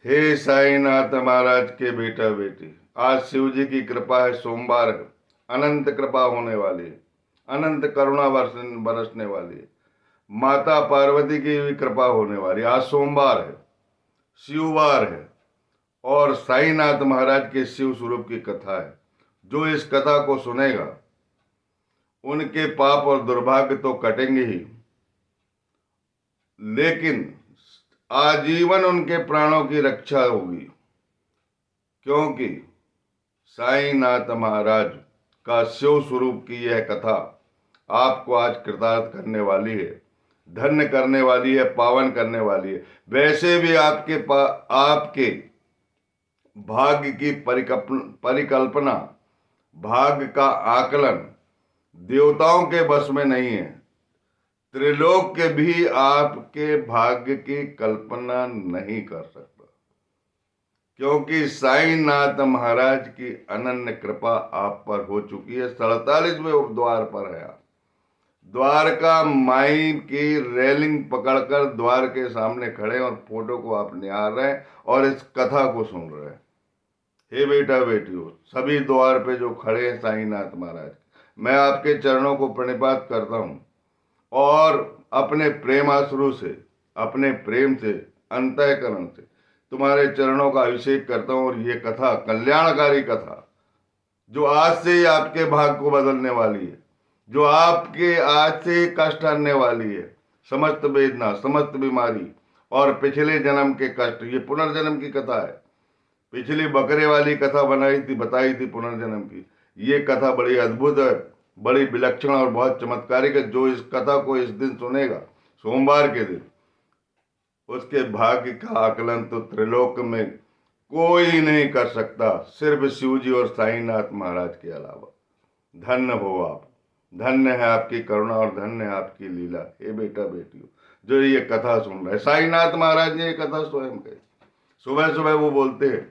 हे साईनाथ महाराज के बेटा बेटी, आज शिव जी की कृपा है, सोमवार है, अनंत कृपा होने वाली है, अनंत करुणा बरसने वाली है। माता पार्वती की भी कृपा होने वाली है। आज सोमवार है, शिववार है और साईनाथ महाराज के शिव स्वरूप की कथा है। जो इस कथा को सुनेगा उनके पाप और दुर्भाग्य तो कटेंगे ही, लेकिन आजीवन उनके प्राणों की रक्षा होगी, क्योंकि साईनाथ महाराज का शिव स्वरूप की यह कथा आपको आज कृतार्थ करने वाली है, धन्य करने वाली है, पावन करने वाली है। वैसे भी आपके भाग्य की परिकल्पना, भाग्य का आकलन देवताओं के बस में नहीं है। त्रिलोक के भी आपके भाग्य की कल्पना नहीं कर सकता, क्योंकि साईनाथ महाराज की अनन्य कृपा आप पर हो चुकी है। 47वें द्वार पर है आप। द्वारका माई की रेलिंग पकड़कर द्वार के सामने खड़े और फोटो को आप निहार रहे हैं और इस कथा को सुन रहे हैं। हे बेटा बेटियों, सभी द्वार पे जो खड़े हैं साईनाथ महाराज, मैं आपके चरणों को प्रणिपात करता हूं और अपने प्रेमाश्रु से, अपने प्रेम से, अंतःकरण से तुम्हारे चरणों का अभिषेक करता हूं। और ये कथा, कल्याणकारी कथा, जो आज से ही आपके भाग्य को बदलने वाली है, जो आपके आज से ही कष्ट हरने वाली है, समस्त वेदना, समस्त बीमारी और पिछले जन्म के कष्ट, ये पुनर्जन्म की कथा है। पिछली बकरे वाली कथा बताई थी पुनर्जन्म की। ये कथा बड़ी अद्भुत है, बड़ी विलक्षण और बहुत चमत्कारिक है। जो इस कथा को इस दिन सुनेगा, सोमवार के दिन, उसके भाग्य का आकलन तो त्रिलोक में कोई नहीं कर सकता, सिर्फ शिव जी और साईनाथ महाराज के अलावा। धन्य हो आप, धन्य है आपकी करुणा और धन्य है आपकी लीला। हे बेटा बेटियों, जो ये कथा सुन रहे हैं, साईनाथ महाराज ने ये कथा स्वयं कही। सुबह सुबह वो बोलते हैं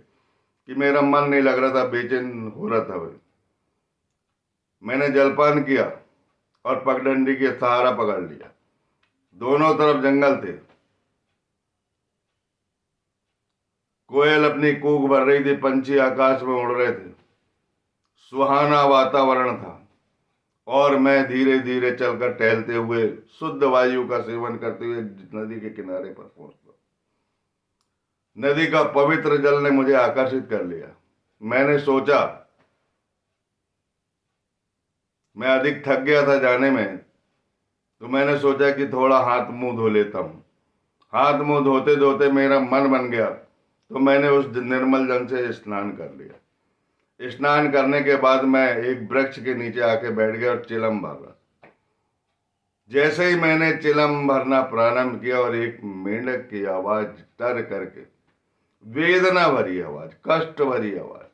कि मेरा मन नहीं लग रहा था, बेचैन हो रहा था भाई। मैंने जलपान किया और पगडंडी के सहारा पकड़ लिया। दोनों तरफ जंगल थे, कोयल अपनी कूक भर रही थी, पंछी आकाश में उड़ रहे थे, सुहाना वातावरण था और मैं धीरे धीरे चलकर टहलते हुए शुद्ध वायु का सेवन करते हुए नदी के किनारे पर पहुंचा। नदी का पवित्र जल ने मुझे आकर्षित कर लिया। मैंने सोचा, मैं अधिक थक गया था जाने में, तो मैंने सोचा कि थोड़ा हाथ मुंह धो लेता हूं। हाथ मुंह धोते धोते मेरा मन बन गया, तो मैंने उस निर्मल जल से स्नान कर लिया। स्नान करने के बाद मैं एक वृक्ष के नीचे आके बैठ गया और चिलम भर रहा। जैसे ही मैंने चिलम भरना प्रारंभ किया और एक मेंढक की आवाज टर करके, वेदना भरी आवाज, कष्ट भरी आवाज,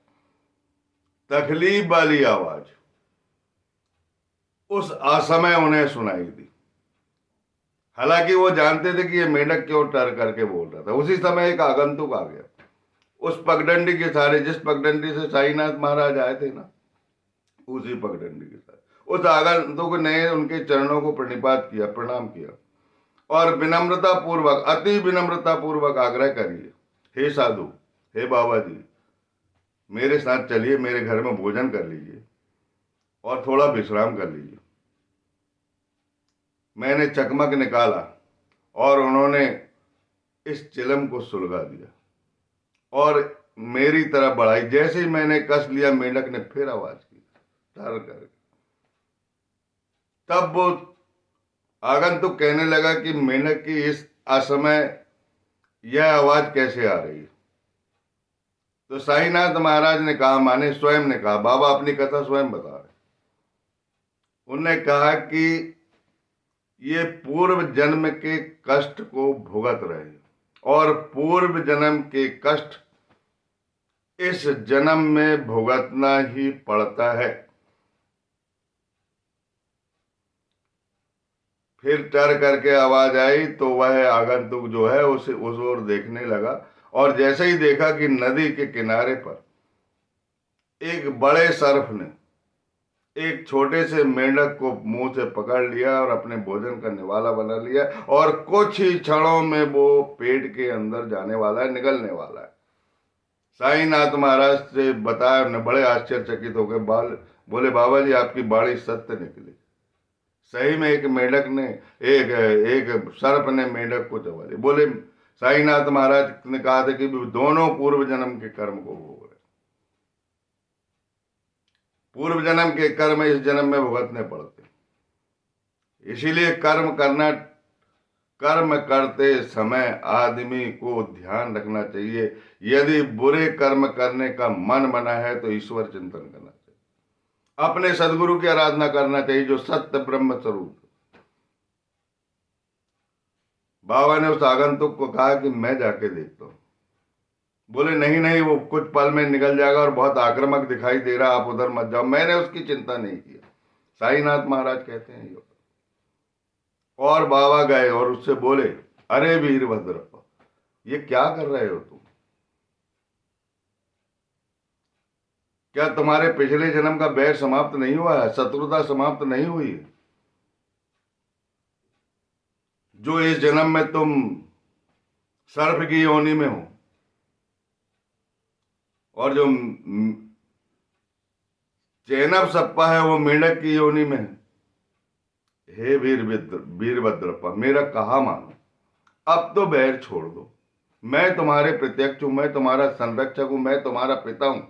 तकलीफ वाली आवाज उस असमय उन्हें सुनाई दी। हालांकि वो जानते थे कि ये मेंढक क्यों टर करके बोल रहा था। उसी समय एक आगंतुक आ गया, उस पगडंडी के सहारे, जिस पगडंडी से साईनाथ महाराज आए थे ना, उसी पगडंडी के साथ उस आगंतुक ने उनके चरणों को प्रणिपात किया, प्रणाम किया और विनम्रता पूर्वक, अति विनम्रता पूर्वक आग्रह करिए, हे साधु, हे बाबा जी, मेरे साथ चलिए, मेरे घर में भोजन कर लीजिए और थोड़ा विश्राम कर लीजिए। मैंने चकमक निकाला और उन्होंने इस चिलम को सुलगा दिया और मेरी तरफ बढ़ाई। जैसे ही मैंने कस लिया, मेंढक ने फिर आवाज की, टर करके। तब वो आगंतुक कहने लगा कि मेंढक की इस असमय यह आवाज कैसे आ रही है। तो साईनाथ महाराज ने कहा, माने स्वयं ने कहा, बाबा अपनी कथा स्वयं बता रहे। उन्होंने कहा कि ये पूर्व जन्म के कष्ट को भुगत रहे और पूर्व जन्म के कष्ट इस जन्म में भुगतना ही पड़ता है। फिर टर करके आवाज आई तो वह आगंतुक जो है उसे उस ओर देखने लगा और जैसे ही देखा कि नदी के किनारे पर एक बड़े सर्फ ने एक छोटे से मेंढक को मुंह से पकड़ लिया और अपने भोजन का निवाला बना लिया, और कुछ ही क्षणों में वो पेट के अंदर जाने वाला है, निकलने वाला है। साईनाथ महाराज से बताया, उन्हें बड़े आश्चर्यचकित हो गए। बोले बाबा जी, आपकी बाणी सत्य निकली। सही में एक मेंढक ने, एक एक सर्प ने मेंढक को चबा लिया। बोले साईनाथ महाराज ने कहा था कि दोनों पूर्व जन्म के कर्म को भोग रहे, पूर्व जन्म के कर्म इस जन्म में भुगतने पड़ते। इसीलिए कर्म करते समय आदमी को ध्यान रखना चाहिए, यदि बुरे कर्म करने का मन बना है तो ईश्वर चिंतन करना चाहिए, अपने सदगुरु की आराधना करना चाहिए जो सत्य ब्रह्म स्वरूप। बाबा ने उस आगंतुक को कहा कि मैं जाके देखता हूं। बोले नहीं नहीं, वो कुछ पल में निकल जाएगा और बहुत आक्रामक दिखाई दे रहा, आप उधर मत जाओ। मैंने उसकी चिंता नहीं किया, साईनाथ महाराज कहते हैं ये। और बाबा गए और उससे बोले, अरे वीरभद्रप्पा, ये क्या कर रहे हो तुम? क्या तुम्हारे पिछले जन्म का बैर समाप्त नहीं हुआ है, शत्रुता समाप्त नहीं हुई है? जो इस जन्म में तुम सर्प की योनि में हो, और जो चैनब सप्पा है वो मेंढक की योनि में है। हे वीरभद्रप्पा, मेरा कहा मानो, अब तो बैर छोड़ दो। मैं तुम्हारे प्रत्यक्ष हूं, मैं तुम्हारा संरक्षक हूं, मैं तुम्हारा पिता हूं।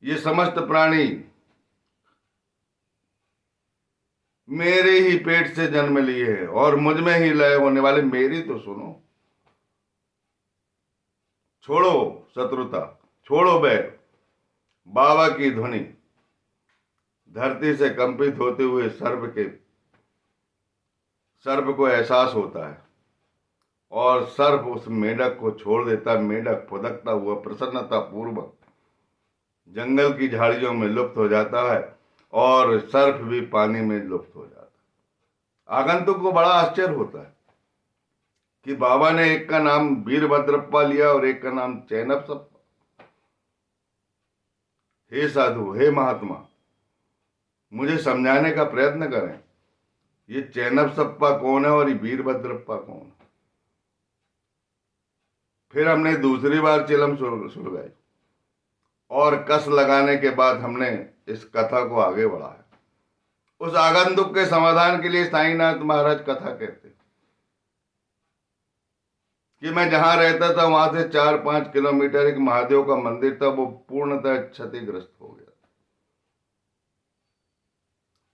ये समस्त प्राणी मेरे ही पेट से जन्म लिए हैं और मुझ में ही लय होने वाले। मेरी तो सुनो, छोड़ो शत्रुता, छोड़ो बैर। बाबा की ध्वनि धरती से कंपित होते हुए सर्प को एहसास होता है, और सर्प उस मेंढक को छोड़ देता। मेंढक फुदकता हुआ प्रसन्नता पूर्वक जंगल की झाड़ियों में लुप्त हो जाता है, और सर्प भी पानी में लुप्त हो जाता है। आगंतुक को बड़ा आश्चर्य होता है कि बाबा ने एक का नाम वीरभद्रप्पा लिया और एक का नाम चैनब सप्पा। हे साधु, हे महात्मा, मुझे समझाने का प्रयत्न करें, ये चैनब सप्पा कौन है और ये वीरभद्रप्पा कौन है? फिर हमने दूसरी बार चिलम सुलगाई और कस लगाने के बाद हमने इस कथा को आगे बढ़ाया। उस आगंतुक के समाधान के लिए साईनाथ महाराज कथा कहते कि मैं जहां रहता था वहां से 4-5 किलोमीटर एक महादेव का मंदिर था, वो पूर्णतः क्षतिग्रस्त हो गया,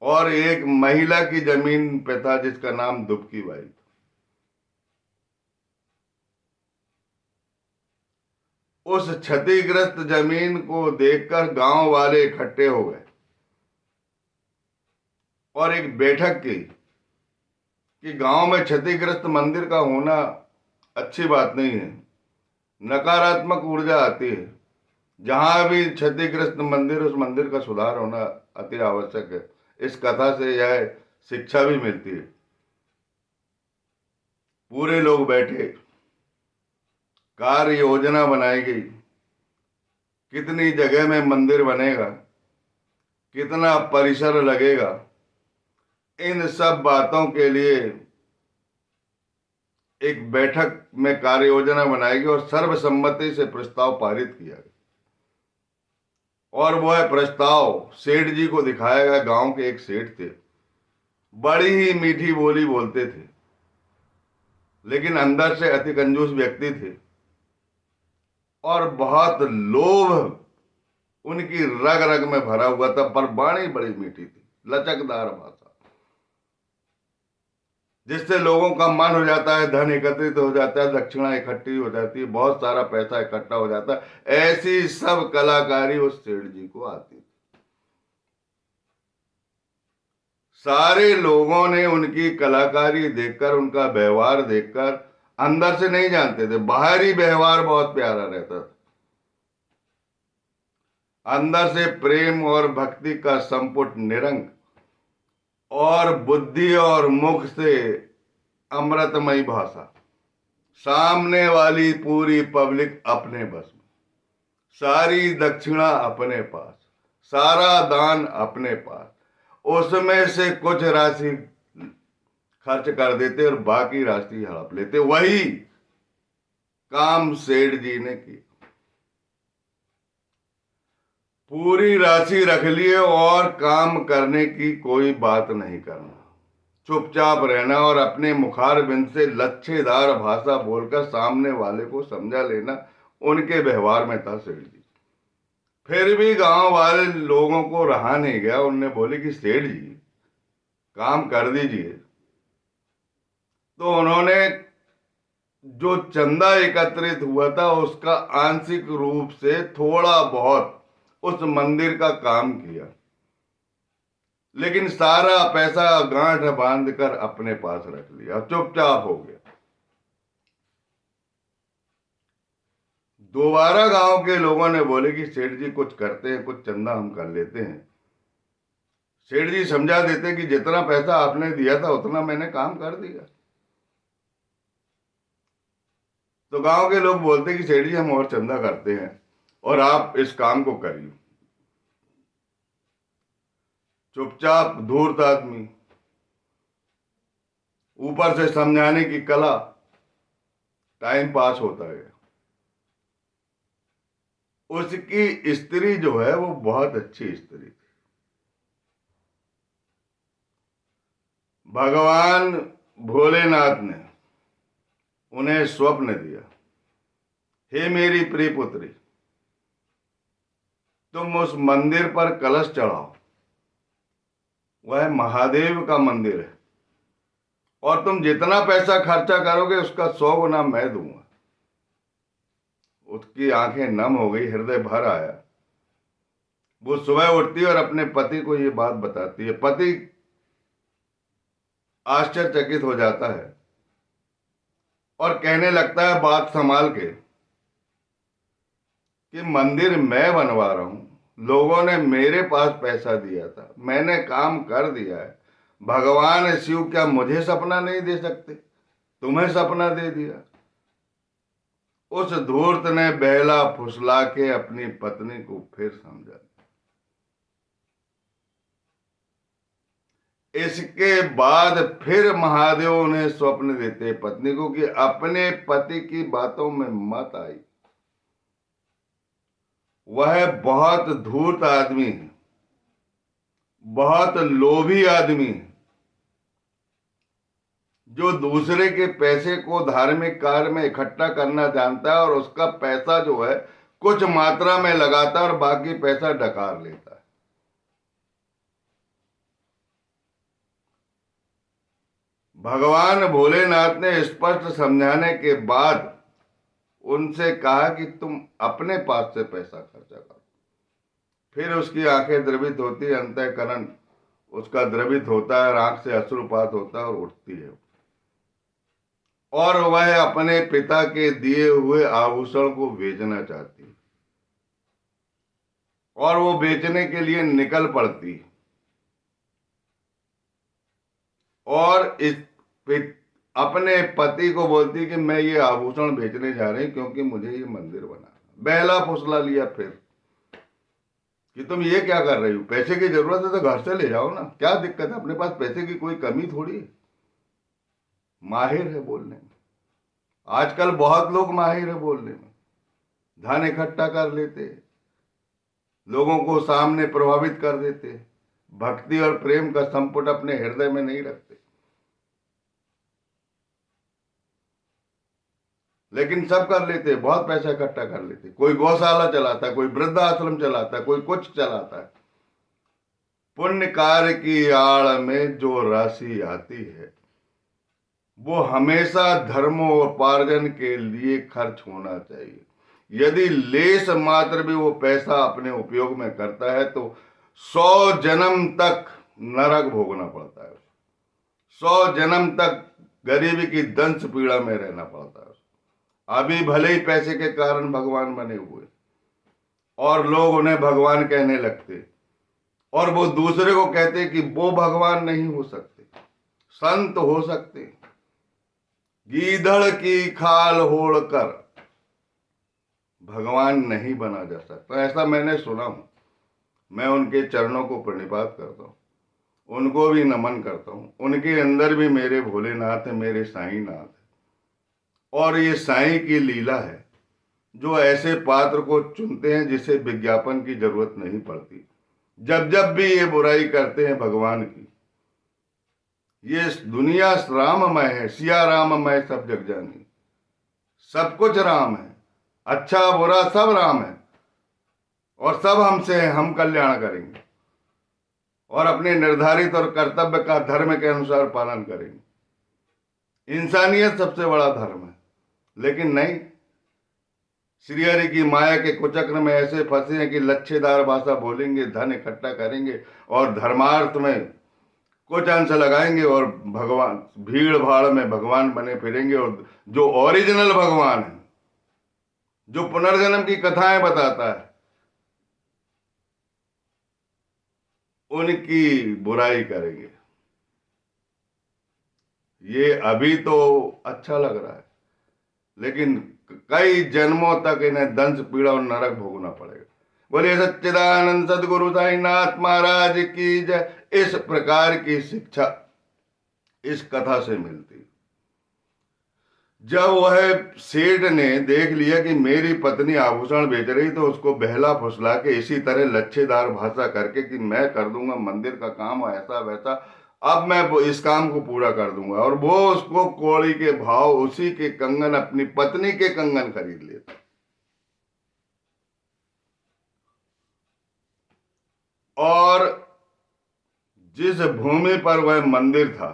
और एक महिला की जमीन पे था जिसका नाम दुबकी बाई था। उस क्षतिग्रस्त जमीन को देखकर गांव वाले इकट्ठे हो गए और एक बैठक की कि गांव में क्षतिग्रस्त मंदिर का होना अच्छी बात नहीं है, नकारात्मक ऊर्जा आती है। जहां भी क्षतिग्रस्त मंदिर, उस मंदिर का सुधार होना अति आवश्यक है। इस कथा से यह शिक्षा भी मिलती है। पूरे लोग बैठे, कार्य योजना बनाई गई, कितनी जगह में मंदिर बनेगा, कितना परिसर लगेगा, इन सब बातों के लिए एक बैठक में कार्य योजना बनाई गई और सर्वसम्मति से प्रस्ताव पारित किया गया। और वह प्रस्ताव सेठ जी को दिखाया गया। गांव के एक सेठ थे, बड़ी ही मीठी बोली बोलते थे, लेकिन अंदर से अति कंजूस व्यक्ति थे, और बहुत लोभ उनकी रग रग में भरा हुआ था, पर वाणी बड़ी मीठी थी, लचकदार भाषा, जिससे लोगों का मन हो जाता है, धन एकत्रित हो जाता है, दक्षिणा इकट्ठी हो जाती है, बहुत सारा पैसा इकट्ठा हो जाता है। ऐसी सब कलाकारी उस सेठ जी को आती थी। सारे लोगों ने उनकी कलाकारी देखकर, उनका व्यवहार देखकर, अंदर से नहीं जानते थे, बाहरी व्यवहार बहुत प्यारा रहता था, अंदर से प्रेम और भक्ति का संपुट निरंग, और बुद्धि और मुख से अमृतमयी भाषा। सामने वाली पूरी पब्लिक अपने बस में, सारी दक्षिणा अपने पास, सारा दान अपने पास, उसमें से कुछ राशि खर्च कर देते और बाकी राशि हड़प लेते। वही काम सेठ जी ने किया। पूरी राशि रख लिए और काम करने की कोई बात नहीं करना, चुपचाप रहना और अपने मुखारबिंद से लच्छेदार भाषा बोलकर सामने वाले को समझा लेना उनके व्यवहार में था सेठ जी। फिर भी गांव वाले लोगों को रहा नहीं गया। उनने बोले कि सेठ जी काम कर दीजिए। तो उन्होंने जो चंदा एकत्रित हुआ था उसका आंशिक रूप से थोड़ा बहुत उस मंदिर का काम किया, लेकिन सारा पैसा गांठ बांध कर अपने पास रख लिया, चुपचाप हो गया। दोबारा गांव के लोगों ने बोले कि सेठ जी कुछ करते हैं, कुछ चंदा हम कर लेते हैं। सेठ जी समझा देते कि जितना पैसा आपने दिया था उतना मैंने काम कर दिया। तो गांव के लोग बोलते कि सेठ जी हम और चंदा करते हैं और आप इस काम को करिए। चुपचाप धूर्त आदमी, ऊपर से समझाने की कला, टाइम पास होता गया। उसकी स्त्री जो है वो बहुत अच्छी स्त्री थी। भगवान भोलेनाथ ने उन्हें स्वप्न दिया, हे मेरी प्रिय पुत्री, तुम उस मंदिर पर कलश चढ़ाओ, वह महादेव का मंदिर है, और तुम जितना पैसा खर्चा करोगे उसका 100 गुना मैं दूंगा। उसकी आंखें नम हो गई, हृदय भर आया। वो सुबह उठती है और अपने पति को ये बात बताती है। पति आश्चर्यचकित हो जाता है और कहने लगता है बात संभाल के कि मंदिर मैं बनवा रहा हूं, लोगों ने मेरे पास पैसा दिया था, मैंने काम कर दिया है। भगवान शिव क्या मुझे सपना नहीं दे सकते? तुम्हें सपना दे दिया। उस धूर्त ने बहला फुसला के अपनी पत्नी को फिर समझा। इसके बाद फिर महादेव उन्हें स्वप्न देते पत्नी को कि अपने पति की बातों में मत आई, वह बहुत धूर्त आदमी है, बहुत लोभी आदमी है, जो दूसरे के पैसे को धार्मिक कार्य में इकट्ठा करना जानता है और उसका पैसा जो है कुछ मात्रा में लगाता है और बाकी पैसा डकार लेता है। भगवान भोलेनाथ ने स्पष्ट समझाने के बाद उनसे कहा कि तुम अपने पास से पैसा खर्चा करो। फिर उसकी आंखें द्रवित होती है, अंतःकरण उसका द्रवित होता है, आंख से अश्रुपात होता है और उठती है, और वह अपने पिता के दिए हुए आभूषण को बेचना चाहती है और वो बेचने के लिए निकल पड़ती और अपने पति को बोलती कि मैं ये आभूषण बेचने जा रही क्योंकि मुझे ये मंदिर बना। बहला फुसला लिया फिर कि तुम ये क्या कर रही हो, पैसे की जरूरत है तो घर से ले जाओ ना, क्या दिक्कत है, अपने पास पैसे की कोई कमी थोड़ी है। माहिर है बोलने में, आजकल बहुत लोग माहिर है बोलने में, धन इकट्ठा कर लेते, लोगों को सामने प्रभावित कर देते, भक्ति और प्रेम का संपुट अपने हृदय में नहीं रखते। लेकिन सब कर लेते, बहुत पैसा इकट्ठा कर लेते। कोई गौशाला चलाता है, कोई वृद्धाश्रम चलाता है, कोई कुछ चलाता है। पुण्य कार्य की आड़ में जो राशि आती है वो हमेशा धर्मोपार्जन के लिए खर्च होना चाहिए। यदि लेस मात्र भी वो पैसा अपने उपयोग में करता है तो 100 जन्म तक नरक भोगना पड़ता है, 100 जन्म तक गरीबी की दंश पीड़ा में रहना पड़ता है। अभी भले ही पैसे के कारण भगवान बने हुए और लोग उन्हें भगवान कहने लगते और वो दूसरे को कहते कि वो भगवान नहीं हो सकते, संत हो सकते। गीदड़ की खाल होड़कर भगवान नहीं बना जा सकता, ऐसा मैंने सुना हूं। मैं उनके चरणों को प्रणिपात करता हूँ, उनको भी नमन करता हूँ। उनके अंदर भी मेरे भोलेनाथ है, मेरे साईं नाथ है। और ये साईं की लीला है जो ऐसे पात्र को चुनते हैं जिसे विज्ञापन की जरूरत नहीं पड़ती। जब जब भी ये बुराई करते हैं भगवान की, ये दुनिया राममय है, सिया राममय सब जग जानी, सब कुछ राम है, अच्छा बुरा सब राम है, और सब हमसे है, हम कल्याण करेंगे और अपने निर्धारित और कर्तव्य का धर्म के अनुसार पालन करेंगे। इंसानियत सबसे बड़ा धर्म है। लेकिन नहीं, श्री हरि की माया के कुचक्र में ऐसे फंसे हैं कि लच्छेदार भाषा बोलेंगे, धन इकट्ठा करेंगे और धर्मार्थ में कुछ अंश लगाएंगे और भगवान भीड़ भाड़ में भगवान बने फिरेंगे। और जो ओरिजिनल भगवान है, जो पुनर्जन्म की कथाएं बताता है, उनकी बुराई करेंगे। ये अभी तो अच्छा लग रहा है, लेकिन कई जन्मों तक इन्हें दंश पीड़ा और नरक भोगना पड़ेगा। बोलिए सच्चिदानंद सदगुरु साईनाथ महाराज की जय। इस प्रकार की शिक्षा इस कथा से मिलती। जब वह सेठ ने देख लिया कि मेरी पत्नी आभूषण बेच रही, तो उसको बहला फुसला के इसी तरह लच्छेदार भाषा करके कि मैं कर दूंगा मंदिर का काम ऐसा वैसा, अब मैं इस काम को पूरा कर दूंगा, और वो उसको कौड़ी के भाव उसी के कंगन, अपनी पत्नी के कंगन खरीद लेता। और जिस भूमि पर वह मंदिर था,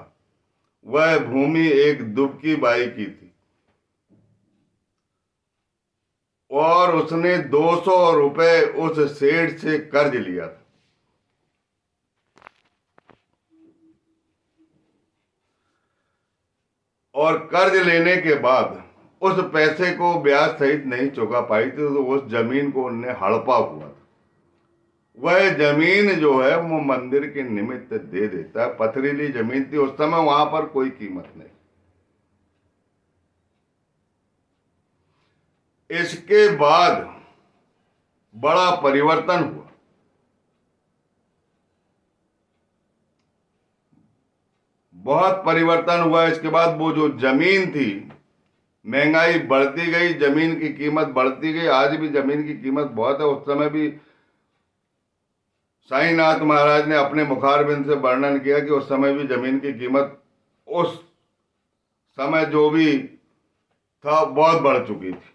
वह भूमि एक दुबकी बाई की थी, और उसने 200 रुपए उस सेठ से कर्ज लिया था। और कर्ज लेने के बाद उस पैसे को ब्याज सहित नहीं चुका पाई थी, तो उस जमीन को उनने हड़पा हुआ था। वह जमीन जो है वो मंदिर के निमित्त दे देता है। पथरीली जमीन थी उस समय, वहां पर कोई कीमत नहीं। इसके बाद बड़ा परिवर्तन हुआ। बहुत परिवर्तन हुआ। इसके बाद वो जो जमीन थी, महंगाई बढ़ती गई, जमीन की कीमत बढ़ती गई। आज भी जमीन की कीमत बहुत है। उस समय भी साईनाथ महाराज ने अपने मुखारबिंद से वर्णन किया कि उस समय भी जमीन की कीमत उस समय जो भी था बहुत बढ़ चुकी थी।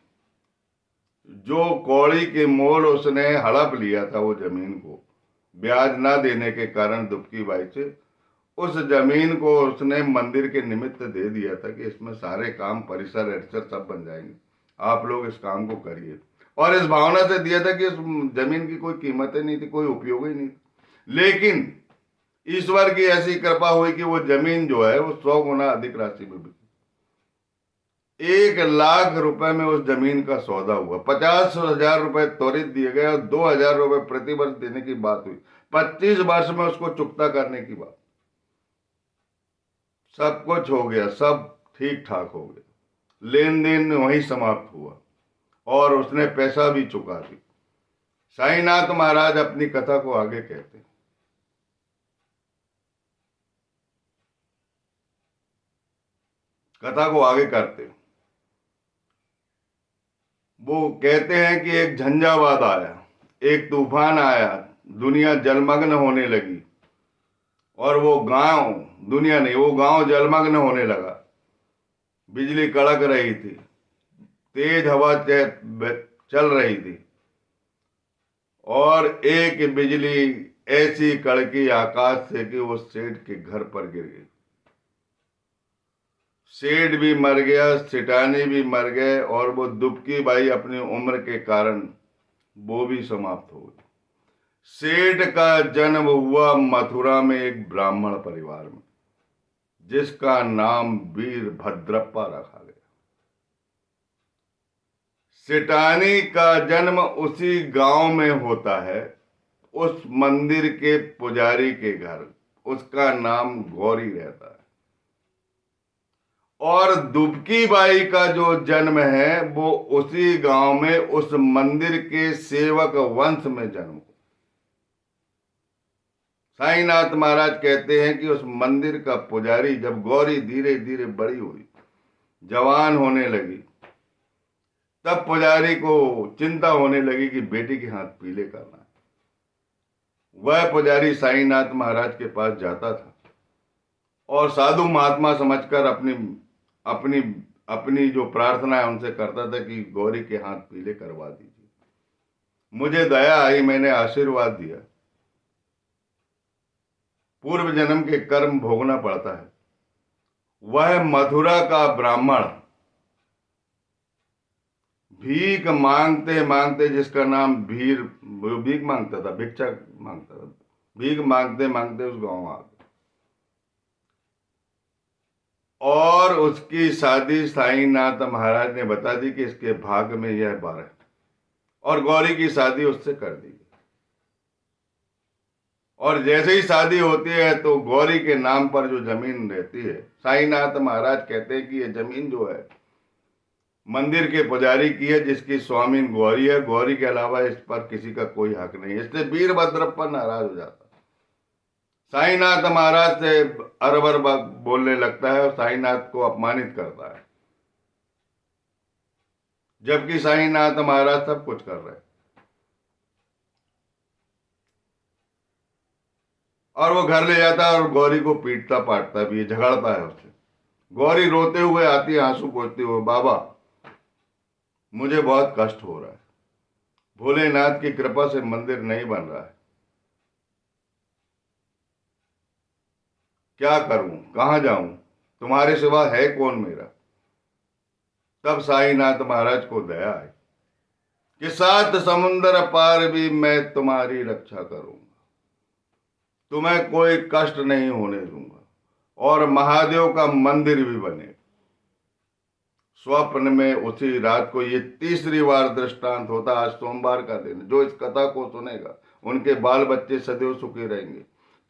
जो कौड़ी के मोल उसने हड़प लिया था वो जमीन को, ब्याज ना देने के कारण दुबकी बाई से, उस जमीन को उसने मंदिर के निमित्त दे दिया था कि इसमें सारे काम, परिसर एटसर सब बन जाएंगे, आप लोग इस काम को करिए। और इस भावना से दिया था कि इस जमीन की कोई कीमत ही नहीं थी, कोई उपयोग ही नहीं था। लेकिन ईश्वर की ऐसी कृपा हुई कि वो जमीन जो है वो 100 गुना अधिक राशि में बिकी। 1 लाख रुपए में उस जमीन का सौदा हुआ। 50,000 रुपए त्वरित दिए गए और 2,000 रुपए प्रति वर्ष देने की बात हुई। 25 वर्ष में उसको चुकता करने की बात। सब कुछ हो गया, सब ठीक ठाक हो गया, लेन देन वहीं समाप्त हुआ और उसने पैसा भी चुका दी। साईनाथ महाराज अपनी कथा को आगे कहते हैं। कथा को आगे करते हैं। वो कहते हैं कि एक झंझावात आया, एक तूफान आया, दुनिया जलमग्न होने लगी, और वो गांव, दुनिया नहीं, वो गांव जलमग्न होने लगा। बिजली कड़क रही थी, तेज हवा चल रही थी, और एक बिजली ऐसी कड़की आकाश से कि वो सेठ के घर पर गिर गई। सेठ भी मर गया, सिटानी भी मर गए, और वो दुबकी बाई अपनी उम्र के कारण वो भी समाप्त हो गई। सेठ का जन्म हुआ मथुरा में एक ब्राह्मण परिवार में, जिसका नाम वीरभद्रप्पा रखा गया। सिटानी का जन्म उसी गांव में होता है, उस मंदिर के पुजारी के घर। उसका नाम गौरी रहता है। और दुबकी बाई का जो जन्म है वो उसी गांव में उस मंदिर के सेवक वंश में जन्म। साईनाथ महाराज कहते हैं कि उस मंदिर का पुजारी, जब गौरी धीरे धीरे बड़ी हुई, जवान होने लगी, तब पुजारी को चिंता होने लगी कि बेटी के हाथ पीले करना है। वह पुजारी साईनाथ महाराज के पास जाता था और साधु महात्मा समझकर अपनी अपनी अपनी जो प्रार्थना है उनसे करता था कि गौरी के हाथ पीले करवा दीजिए। मुझे दया आई, मैंने आशीर्वाद दिया। पूर्व जन्म के कर्म भोगना पड़ता है। वह मथुरा का ब्राह्मण भीख मांगते मांगते, जिसका नाम भीख मांगता था, भिक्षा मांगता था, भीख मांगते मांगते उस गांव आ गया और उसकी शादी साईनाथ महाराज ने बता दी कि इसके भाग्य में यह बार है, और गौरी की शादी उससे कर दी। और जैसे ही शादी होती है तो गौरी के नाम पर जो जमीन रहती है, साईनाथ महाराज कहते हैं कि यह जमीन जो है मंदिर के पुजारी की है, जिसकी स्वामीन गौरी है। गौरी के अलावा इस पर किसी का कोई हक नहीं है। इससे वीरभद्रप्पा नाराज हो जाता है, साईनाथ महाराज से अरबर बोलने लगता है और साईनाथ को अपमानित करता है, जबकि साईनाथ महाराज सब कुछ कर रहे हैं। और वो घर ले जाता है और गौरी को पीटता पाटता भी, झगड़ता है उससे। गौरी रोते हुए आती है, आंसू पोंछते हुए, बाबा मुझे बहुत कष्ट हो रहा है, भोलेनाथ की कृपा से मंदिर नहीं बन रहा है, क्या करूं, कहां जाऊं, तुम्हारे सिवा है कौन मेरा। तब साईनाथ महाराज को दया आई कि 7 समुंदर पार भी मैं तुम्हारी रक्षा करूंगा, तुम्हें कोई कष्ट नहीं होने दूंगा, और महादेव का मंदिर भी बने। स्वप्न में उसी रात को, ये तीसरी बार दृष्टांत होता। आज सोमवार का दिन, जो इस कथा को सुनेगा उनके बाल बच्चे सदैव सुखी रहेंगे,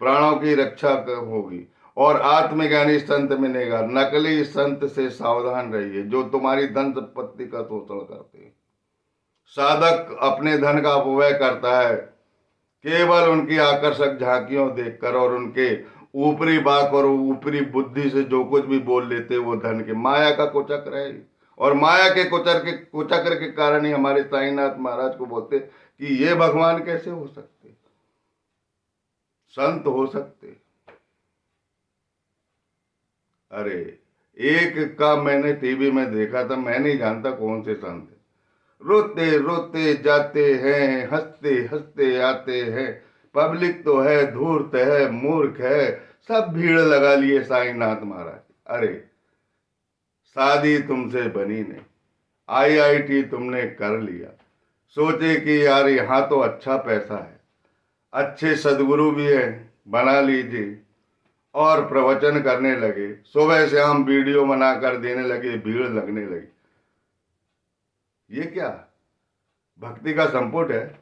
प्राणों की रक्षा होगी और आत्मज्ञानी संत मिलेगा। नकली संत से सावधान रहिए, जो तुम्हारी धन संपत्ति का शोषण करते हैं। साधक अपने धन का अपव्यय करता है केवल उनकी आकर्षक झांकियों देखकर, और उनके ऊपरी बात और ऊपरी बुद्धि से जो कुछ भी बोल लेते वो धन के माया का कुचक्र है। और माया के कुचक्र के कारण ही हमारे साईनाथ महाराज को बोलते कि ये भगवान कैसे हो सकते, संत हो सकते। अरे एक का मैंने टीवी में देखा था, मैं नहीं जानता कौन से संत, रोते रोते जाते हैं, हंसते हंसते आते हैं, पब्लिक तो है धूर्त है, मूर्ख है, सब भीड़ लगा लिए साईनाथ महाराज। अरे शादी तुमसे बनी नहीं, आईआईटी तुमने कर लिया, सोचे कि यार यहाँ तो अच्छा पैसा है, अच्छे सदगुरु भी है, बना लीजिए, और प्रवचन करने लगे, सुबह से हम वीडियो बनाकर देने लगे, भीड़ लगने लगी। ये क्या भक्ति का संपुट है।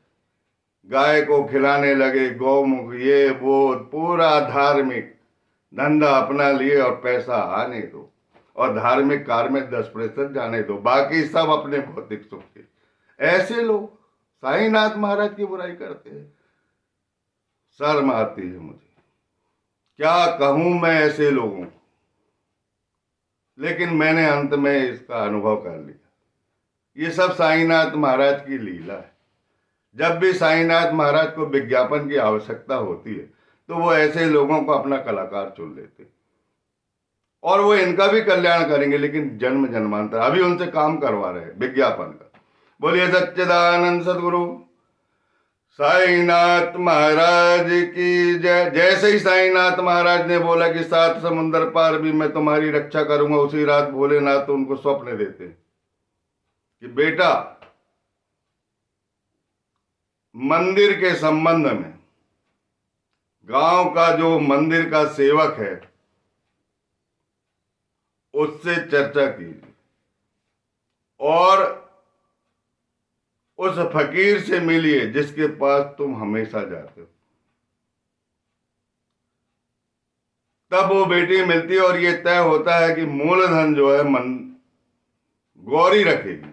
गाय को खिलाने लगे, गौमुख, ये वो, पूरा धार्मिक धंधा अपना लिए और पैसा आने दो, और धार्मिक कार्य में 10% जाने दो, बाकी सब अपने भौतिक सुख के। ऐसे लोग साईनाथ महाराज की बुराई करते हैं, शर्म आती है मुझे, क्या कहूं मैं ऐसे लोगों को। लेकिन मैंने अंत में इसका अनुभव कर लिया, ये सब साईनाथ महाराज की लीला है। जब भी साईनाथ महाराज को विज्ञापन की आवश्यकता होती है तो वो ऐसे लोगों को अपना कलाकार चुन लेते, और वो इनका भी कल्याण करेंगे, लेकिन जन्म जन्मांतर अभी उनसे काम करवा रहे हैं विज्ञापन का। बोलिए सच्चिदानंद सदगुरु साईनाथ महाराज की जय। जैसे ही साईनाथ महाराज ने बोला कि 7 समुंदर पार भी मैं तुम्हारी रक्षा करूंगा, उसी रात भोलेनाथ तो उनको स्वप्न देते कि बेटा, मंदिर के संबंध में गांव का जो मंदिर का सेवक है उससे चर्चा कीजिए, और उस फकीर से मिलिए जिसके पास तुम हमेशा जाते हो। तब वो बेटी मिलती है, और ये तय होता है कि मूलधन जो है गौरी रखेगी,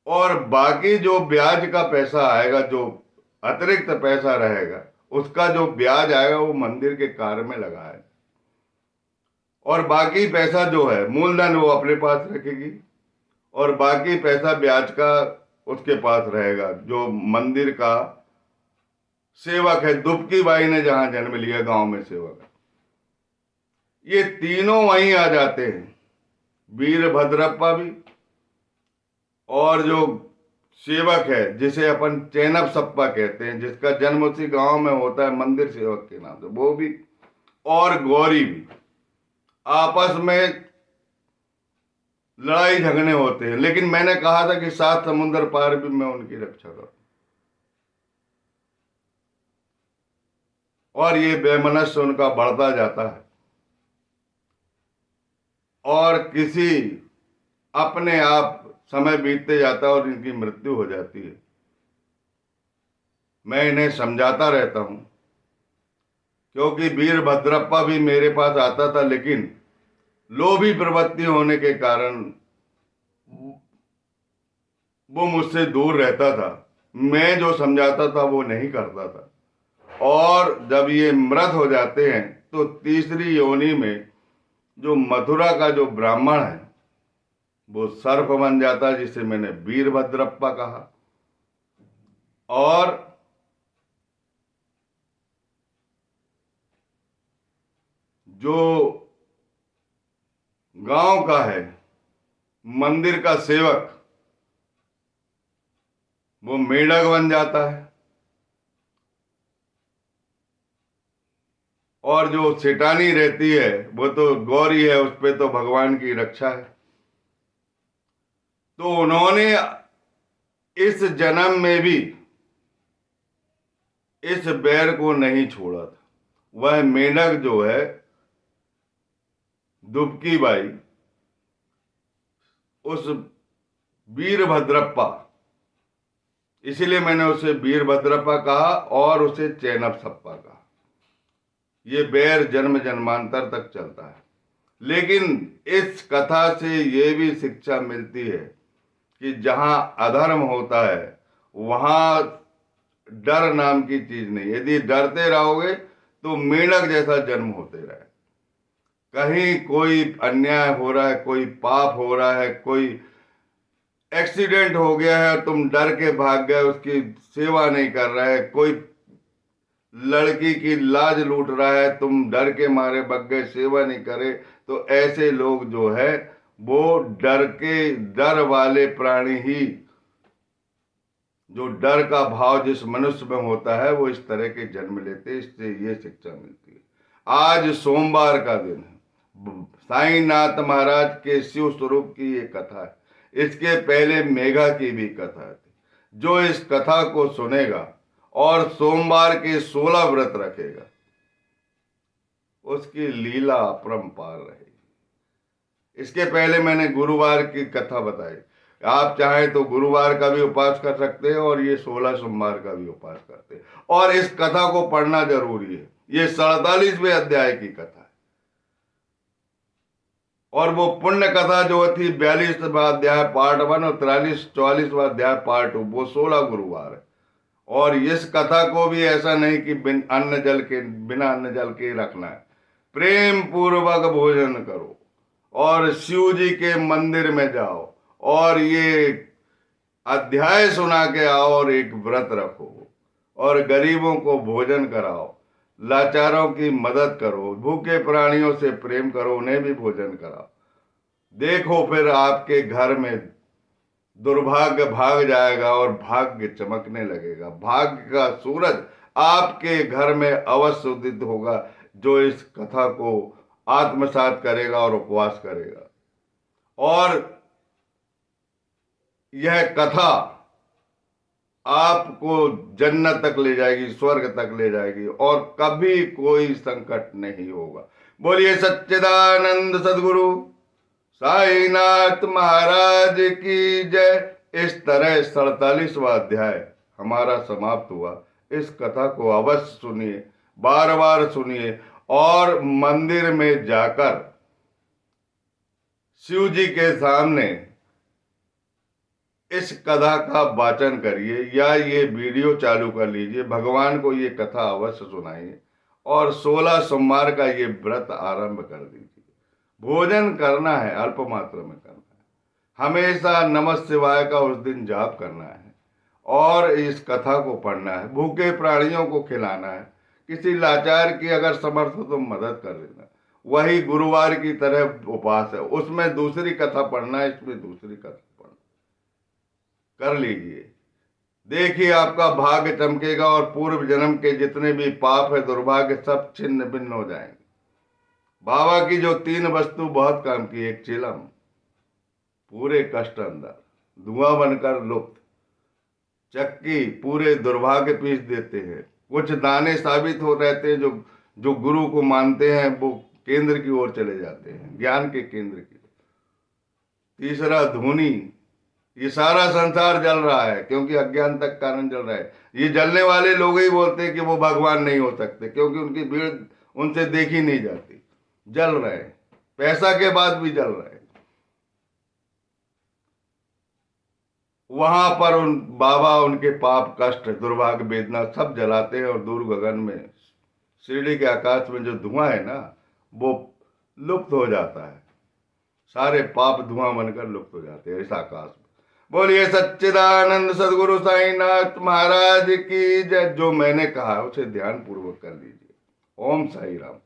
और बाकी जो ब्याज का पैसा आएगा, जो अतिरिक्त पैसा रहेगा, उसका जो ब्याज आएगा वो मंदिर के कार्य में लगा है, और बाकी पैसा जो है मूलधन वो अपने पास रखेगी, और बाकी पैसा ब्याज का उसके पास रहेगा। जो मंदिर का सेवक है, दुबकी बाई ने जहां जन्म लिया गांव में सेवक है, ये तीनों वहीं आ जाते हैं, वीरभद्रप्पा भी, और जो सेवक है जिसे अपन चैनब सप्पा कहते हैं, जिसका जन्म उसी गांव में होता है मंदिर सेवक के नाम से, वो भी, और गौरी भी। आपस में लड़ाई झगड़े होते हैं, लेकिन मैंने कहा था कि 7 समुंदर पार भी मैं उनकी रक्षा करूं, और ये वैमनस्य उनका बढ़ता जाता है, और किसी अपने आप समय बीतते जाता है और इनकी मृत्यु हो जाती है। मैं इन्हें समझाता रहता हूं, क्योंकि वीरभद्रप्पा भी मेरे पास आता था, लेकिन लोभी प्रवृत्ति होने के कारण वो मुझसे दूर रहता था। मैं जो समझाता था वो नहीं करता था, और जब ये मृत हो जाते हैं तो तीसरी योनि में जो मथुरा का जो ब्राह्मण है वो सर्प बन जाता है, जिसे मैंने वीरभद्रप्पा कहा। और जो गांव का है मंदिर का सेवक, वो मेढक बन जाता है, और जो सेठानी रहती है वो तो गौरी है, उस पे तो भगवान की रक्षा है। तो उन्होंने इस जन्म में भी इस बैर को नहीं छोड़ा था। वह मेढक जो है दुबकी बाई, उस वीरभद्रप्पा, इसीलिए मैंने उसे वीरभद्रप्पा कहा और उसे चैनब सप्पा कहा। ये बैर जन्म जन्मांतर तक चलता है। लेकिन इस कथा से ये भी शिक्षा मिलती है कि जहां अधर्म होता है वहां डर नाम की चीज नहीं। यदि डरते रहोगे तो मेंढक जैसा जन्म होते रहे। कहीं कोई अन्याय हो रहा है, कोई पाप हो रहा है, कोई एक्सीडेंट हो गया है, तुम डर के भाग गए, उसकी सेवा नहीं कर रहे, कोई लड़की की लाज लूट रहा है, तुम डर के मारे भाग गए, सेवा नहीं करे, तो ऐसे लोग जो है वो डर वाले प्राणी ही, जो डर का भाव जिस मनुष्य में होता है वो इस तरह के जन्म लेते। इससे ये शिक्षा मिलती है। आज सोमवार का दिन है, साईनाथ महाराज के शिव स्वरूप की ये कथा है। इसके पहले मेघा की भी कथा थी। जो इस कथा को सुनेगा और सोमवार के 16 व्रत रखेगा, उसकी लीला अपरंपार रहेगी। इसके पहले मैंने गुरुवार की कथा बताई। आप चाहें तो गुरुवार का भी उपवास कर सकते हैं और ये 16 सोमवार का भी उपवास करते हैं, और इस कथा को पढ़ना जरूरी है। ये 47वें अध्याय की कथा है, और वो पुण्य कथा जो थी 42वां अध्याय पार्ट 1 और 44वां अध्याय पार्ट 2, वो 16 गुरुवार है। और इस कथा को भी ऐसा नहीं कि बिना अन्न जल के रखना है। प्रेम पूर्वक भोजन करो और शिव जी के मंदिर में जाओ और ये अध्याय सुना के आओ और एक व्रत रखो और गरीबों को भोजन कराओ, लाचारों की मदद करो, भूखे प्राणियों से प्रेम करो, उन्हें भी भोजन कराओ। देखो फिर आपके घर में दुर्भाग्य भाग जाएगा और भाग्य चमकने लगेगा। भाग्य का सूरज आपके घर में अवश्य उदित होगा, जो इस कथा को आत्मसात करेगा और उपवास करेगा। और यह कथा आपको जन्नत तक ले जाएगी, स्वर्ग तक ले जाएगी, और कभी कोई संकट नहीं होगा। बोलिए सच्चिदानंद सदगुरु साईनाथ महाराज की जय। इस तरह 47वां अध्याय हमारा समाप्त हुआ। इस कथा को अवश्य सुनिए, बार बार सुनिए, और मंदिर में जाकर शिव जी के सामने इस कथा का वाचन करिए या ये वीडियो चालू कर लीजिए, भगवान को ये कथा अवश्य सुनाइए और 16 सोमवार का ये व्रत आरंभ कर दीजिए। भोजन करना है, अल्प मात्रा में करना है, हमेशा नमः शिवाय का उस दिन जाप करना है और इस कथा को पढ़ना है। भूखे प्राणियों को खिलाना है, किसी लाचार की अगर समर्थ हो तो मदद कर देना। वही गुरुवार की तरह उपवास है, उसमें दूसरी कथा पढ़ना है, इसमें दूसरी कथा पढ़ना, कर लीजिए। देखिए आपका भाग्य चमकेगा और पूर्व जन्म के जितने भी पाप है, दुर्भाग्य, सब छिन्न भिन्न हो जाएंगे। बाबा की जो 3 वस्तु बहुत काम की, एक चिलम, पूरे कष्ट अंदर, धुआं बनकर लुप्त, चक्की, पूरे दुर्भाग्य पीस देते हैं, कुछ दाने साबित हो रहते हैं, जो जो गुरु को मानते हैं वो केंद्र की ओर चले जाते हैं, ज्ञान के केंद्र की। तीसरा धुनी, ये सारा संसार जल रहा है क्योंकि अज्ञान तक कारण जल रहा है। ये जलने वाले लोग ही बोलते हैं कि वो भगवान नहीं हो सकते, क्योंकि उनकी भीड़ उनसे देखी नहीं जाती। जल रहे हैं, पैसा के बाद भी जल रहे हैं। वहां पर उन बाबा उनके पाप, कष्ट, दुर्भाग्य, वेदना सब जलाते हैं और दूर गगन में शिरडी के आकाश में जो धुआं है ना, वो लुप्त हो जाता है। सारे पाप धुआं बनकर लुप्त हो जाते हैं इस आकाश में। बोलिए सच्चिदानंद सदगुरु साईनाथ महाराज की जय। जो मैंने कहा उसे ध्यान पूर्वक कर लीजिए। ओम साई राम।